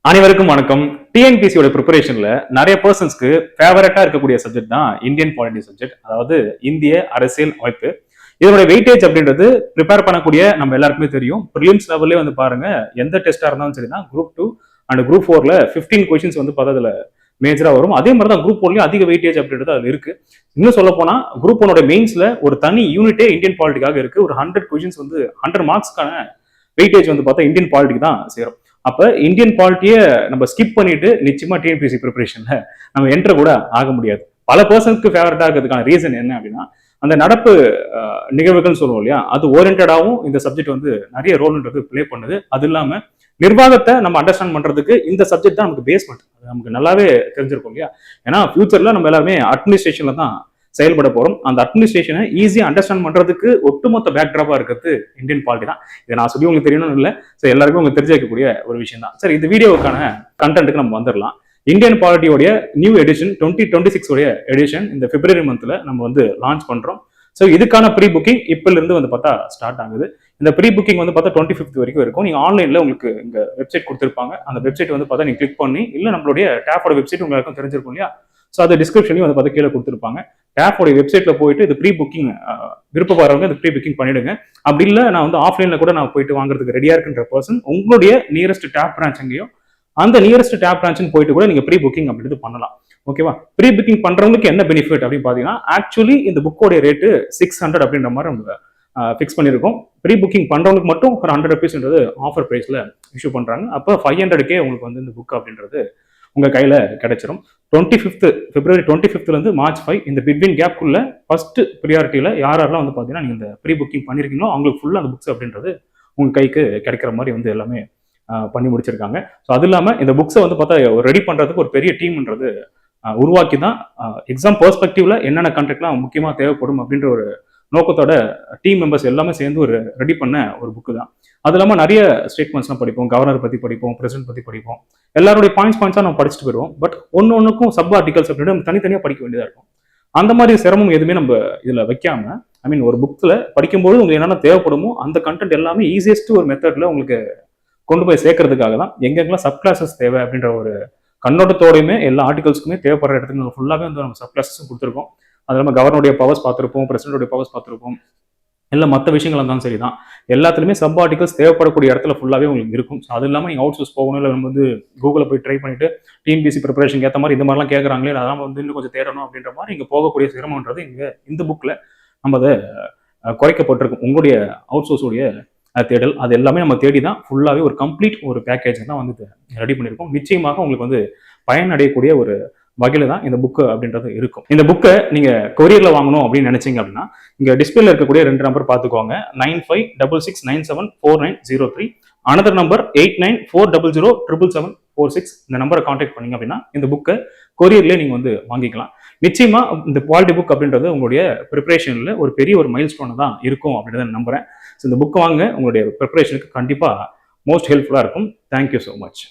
அனைவருக்கும் வணக்கம். டிஎன்பிசியோட ப்ரிப்பரேஷன்ல நிறைய பர்சன்ஸ்க்கு ஃபேவரட்டா இருக்கக்கூடிய சப்ஜெக்ட் தான் இந்தியன் பாலிட்டி சப்ஜெக்ட், அதாவது இந்திய அரசியல் அமைப்பு. இதோட வெயிட்டேஜ் அப்படின்றது ப்ரிப்பேர் பண்ணக்கூடிய நம்ம எல்லாருக்குமே தெரியும். ப்ரிலிம்ஸ் லெவல்லே வந்து பாருங்க, எந்த டெஸ்டா இருந்தாலும் சரிதான், குரூப் 2 அண்ட் குரூப் 4ல 15 கொஸ்டின்ஸ் வந்து பார்த்தா அதுல மேஜரா வரும். அதே மாதிரி தான் குரூப் 4லயும் அதிக வெயிட்டேஜ் அப்படின்றது அது இருக்கு. இன்னும் சொல்ல போனா குரூப் 1 மெயின்ஸ்ல ஒரு தனி யூனிட்டே இந்தியன் பாலிட்டிக்காக இருக்கு. ஒரு 100 கொஸ்டின்ஸ் வந்து 100 மார்க்ஸ்க்கான வெயிட்டேஜ் வந்து பார்த்தா இந்தியன் பாலிட்டிக்கு தான் சேரும். அப்ப இந்தியன் பாலிட்டியை நம்ம ஸ்கிப் பண்ணிட்டு நிச்சயமா டிஎன்பிசி ப்ரிப்பரேஷன்ல நம்ம என்டர் கூட ஆக முடியாது. பல பர்சனுக்கு ஃபேவரட்டா இருக்கிறதுக்கான ரீசன் என்ன அப்படின்னா, அந்த நடப்பு நிகழ்வுகள் சொல்லுவோம் இல்லையா, அது ஓரியன்டாவும் இந்த சப்ஜெக்ட் வந்து நிறைய ரோல்ன்றது பிளே பண்ணுது. அது இல்லாம நிர்வாகத்தை நம்ம அண்டர்ஸ்டாண்ட் பண்றதுக்கு இந்த சப்ஜெக்ட் தான் நமக்கு பேஸ்மெண்ட். அது நமக்கு நல்லாவே தெரிஞ்சிருக்கும் இல்லையா. ஏன்னா ஃபியூச்சர்ல நம்ம எல்லாருமே அட்மினிஸ்ட்ரேஷன்ல தான் செயல்பட போறோம். அந்த அட்மினிஸ்ட்ரேஷனை ஈஸியா அண்டர்ஸ்டாண்ட் பண்றதுக்கு ஒட்டுமொத்த பேக்ட்ராப்பா இருக்கிறது இந்தியன் பாலிட்டி தான். இதை நான் சொல்லி உங்களுக்கு தெரியணும்னு இல்லை, சரி எல்லாருக்கும் உங்களுக்கு தெரிஞ்சிக்கக்கூடிய ஒரு விஷயம் தான். சரி, இந்த வீடியோவுக்கான கண்டென்ட்டுக்கு நம்ம வந்துடலாம். இந்தியன் பாலிட்டியோடைய நியூ எடிஷன் 2026 உடைய எடிஷன் இந்த பிப்ரவரி மந்த்ல நம்ம வந்து லான்ச் பண்றோம். ஸோ இதுக்கான ப்ரீ புக்கிங் இப்பல இருந்து வந்து பார்த்தா ஸ்டார்ட் ஆகுது. இந்த ப்ரீ புக்கிங் வந்து பார்த்தா 25th வரைக்கும் இருக்கும். நீங்க ஆன்லைன்ல உங்களுக்கு இங்க வெப்சைட் கொடுத்துருப்பாங்க. அந்த வெப்சைட் வந்து பார்த்தா நீங்க கிளிக் பண்ணி, இல்லை நம்மளுடைய டேப்போட வெப்சைட் உங்களுக்கு தெரிஞ்சிருக்கும் இல்லையா. ஸோ அது டிஸ்கிரிப்ஷன்லையும் வந்து பார்த்தா கீழே கொடுத்துருப்பாங்க. டேப்போட வெப்சைட்ல போயிட்டு இது ப்ரீ புக்கிங் விருப்பப்படுறவங்க இது ப்ரீ புக்கிங் பண்ணிடுங்க. அப்படி இல்லை நான் வந்து ஆஃப்லைன்ல கூட நான் போயிட்டு வாங்குறதுக்கு ரெடியா இருக்குன்ற பர்சன் உங்களுடைய நியரஸ்ட் டேப் பிரான்ச் எங்கேயோ அந்த நியரஸ்ட் டேப் பிரான்ச் போயிட்டு கூட நீங்க ப்ரீ புக்கிங் அப்படின்றது பண்ணலாம். ஓகேவா. ப்ரீ புக்கிங் பண்றவங்களுக்கு என்ன பெனிஃபிட் அப்படின்னு பாத்தீங்கன்னா, ஆக்சுவலி இந்த புக்கோட ரேட்டு 600 அப்படின்ற மாதிரி நம்ம ஃபிக்ஸ் பண்ணியிருக்கோம். ப்ரீ புக்கிங் பண்றவங்களுக்கு மட்டும் ஒரு 100 rupeesன்றது ஆஃபர் பிரைஸ்ல இஷ்யூ பண்றாங்க. அப்போ 500K உங்களுக்கு வந்து இந்த புக் அப்படின்றது உங்க கையில கிடைச்சிரும். பிப்ரவரி 25th இருந்து மார்ச் 5 இந்த பிட்வீன் கேப்குள்ள ஃபர்ஸ்ட் ப்ரியாரிட்டியில யாரெல்லாம் வந்து பாத்தீங்கன்னா நீங்க இந்த ப்ரீ புக்கிங் பண்ணிருக்கீங்களோ அவங்களுக்கு ஃபுல்லா அந்த புக்ஸ் அப்படின்றது உங்க கைக்கு கிடைக்கிற மாதிரி வந்து எல்லாமே பண்ணி முடிச்சிருக்காங்க. ஸோ அது இல்லாமல் இந்த புக்ஸை வந்து பார்த்தா ரெடி பண்ணுறதுக்கு ஒரு பெரிய டீம்ன்றது உருவாக்கி தான் எக்ஸாம் பெர்ஸ்பெக்டிவ்ல என்னென்ன கண்டெக்ட்லாம் முக்கியமாக தேவைப்படும் அப்படின்ற ஒரு நோக்கத்தோட டீம் மெம்பர்ஸ் எல்லாமே சேர்ந்து ஒரு ரெடி பண்ண ஒரு புக்கு தான். அது இல்லாமல் நிறைய ஸ்டேட்மெண்ட்ஸ்லாம் படிப்போம், கவர்னர் பற்றி படிப்போம், பிரசிடென்ட் பற்றி படிப்போம், எல்லாருடைய பாயிண்ட்ஸாக நம்ம படிச்சுட்டு போயிடுவோம். பட் ஒன்றுக்கும் சப் ஆர்டிகல்ஸ் அப்படின்னு நம்ம தனித்தனியாக படிக்க வேண்டியதாக இருக்கும். அந்த மாதிரி சிரமம் எதுவுமே நம்ம இதில் வைக்காம, ஐ மீன் ஒரு புக்கில் படிக்கும்போது உங்களுக்கு என்னென்ன தேவைப்படுமோ அந்த கண்டென்ட் எல்லாமே ஈஸியஸ்ட் ஒரு மெத்தட்ல உங்களுக்கு கொண்டு போய் சேர்க்கறதுக்காக தான் எங்கெங்கெல்லாம் சப் கிளாஸஸ் தேவை அப்படின்ற ஒரு கண்ணோட்டத்தோடையுமே எல்லா ஆர்டிகல்ஸ்க்குமே தேவைப்படுற இடத்துக்கு நம்ம ஃபுல்லாகவே வந்து நம்ம சப் கிளாஸஸும் கொடுத்துருக்கோம். அது இல்லாமல் கவர்னருடைய பவர்ஸ் பார்த்துருப்போம், பிரசிடென்டோடைய பவர்ஸ் பார்த்துருப்போம், இல்லை மற்ற விஷயங்கள் இருந்தாலும் சரி தான். எல்லாத்துலேயுமே சப் ஆர்டிகல்ஸ் தேவைப்படக்கூடிய இடத்துல ஃபுல்லாகவே உங்களுக்கு இருக்கும். ஸோ அது இல்லாமல் நீங்கள் அவுட் சோர்ஸ் போகணும், இல்லை நம்ம வந்து கூகுளில் போய் ட்ரை பண்ணிட்டு டிஎன்பிசி ப்ரிப்பரேஷன் ஏற்ற மாதிரி இந்த மாதிரிலாம் கேட்குறாங்களே, அதெல்லாம் வந்து இன்னும் கொஞ்சம் தேடணும் அப்படின்ற மாதிரி இங்கே போகக்கூடிய சிரமன்றது இங்கே இந்த புக்கில் நம்ம அதை குறைக்கப்பட்டிருக்கும். உங்களுடைய அவுட் சோர்ஸுடைய தேடல் அது எல்லாமே நம்ம தேடி தான் ஃபுல்லாகவே ஒரு கம்ப்ளீட் ஒரு பேக்கேஜ் தான் வந்து ரெடி பண்ணியிருக்கோம். நிச்சயமாக உங்களுக்கு வந்து பயனடையக்கூடிய ஒரு வகையில தான் இந்த புக்கு அப்படின்றது இருக்கும். இந்த புக்கை நீங்க கொரியர்ல வாங்கணும் அப்படின்னு நினைச்சீங்க அப்படின்னா இங்க டிஸ்பிளேல இருக்கக்கூடிய 2 நம்பர் பார்த்துக்கோங்க. 9566974903. Another number 8940077746. இந்த நம்பரை கான்டாக்ட் பண்ணீங்க அப்படின்னா இந்த புக்கை கொரியர்லேயே நீங்க வந்து வாங்கிக்கலாம். நிச்சயமா இந்த பாலிட்டி புக் அப்படின்றது உங்களுடைய ப்ரிப்பரேஷன்ல ஒரு பெரிய ஒரு மைல் ஸ்டோன் தான் இருக்கும் அப்படின்றத நம்புறேன். ஸோ இந்த புக் வாங்க, உங்களுடைய ப்ரிப்பரேஷனுக்கு கண்டிப்பா மோஸ்ட் ஹெல்ப்ஃபுல்லா இருக்கும். Thank you so much.